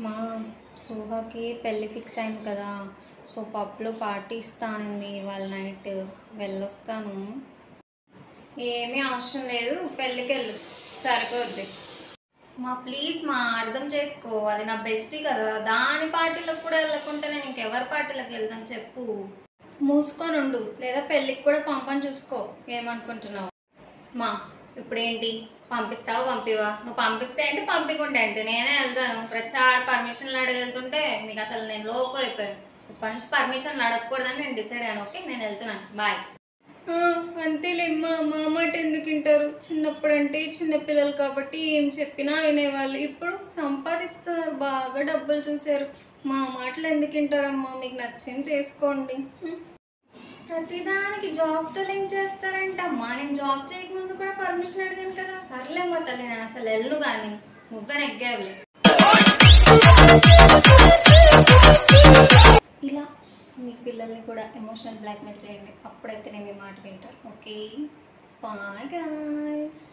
మా సోహాకి పెళ్ళి ఫిక్స్ అయింది కదా. సో పబ్లో పార్టీ ఇస్తానంది వాళ్ళ నైట్. వెళ్ళొస్తాను. ఏమీ అవసరం లేదు, పెళ్ళికి వెళ్ళు సరిపోద్ది. ప్లీజ్ అర్థం చేసుకో, అది నా బెస్టీ కదా. దాని పార్టీలకు కూడా వెళ్ళకుంటే నేను ఇంకెవరి పార్టీలకు వెళ్తాను చెప్పు. మూసుకొని ఉండు, లేదా పెళ్ళికి కూడా పంపని చూసుకో. ఏమనుకుంటున్నావు మా? ఇప్పుడేంటి, పంపిస్తావా పంపివా? నువ్వు పంపిస్తే ఏంటి, పంపించుకుంటే ఏంటి, నేనే వెళ్తాను. ప్రతిసారి పర్మిషన్లు అడగలుగుతుంటే మీకు అసలు నేను లోపు అయిపోయాను. ఇప్పటి నుంచి పర్మిషన్లు అడగకూడదని నేను డిసైడ్ అయ్యాను. ఓకే, నేను వెళ్తున్నాను, బాయ్. అంతేలేమ్మా, మా మాట ఎందుకు వింటారు? చిన్నప్పుడు అంటే చిన్నపిల్లలు కాబట్టి ఏం చెప్పినా వినేవాళ్ళు. ఇప్పుడు సంపాదిస్తున్నారు, బాగా డబ్బులు చూశారు. మా మాటలు ఎందుకు వింటారమ్మా? మీకు నచ్చింది చేసుకోండి. ప్రతిదానికి జాబ్తో లింక్ చేస్తారంటమ్మా. నేను జాబ్ చేయకముందు కూడా పర్మిషన్ అడిగాను కదా. సర్లేమ్మా తల్లి, నేను అసలు వెళ్ళు, కానీ నువ్వే నెగ్గావులే. ఇలా మీ పిల్లల్ని కూడా ఎమోషనల్ బ్లాక్మెయిల్ చేయండి, అప్పుడైతే నేను మీ మాట వింటాను. Okay, bye guys.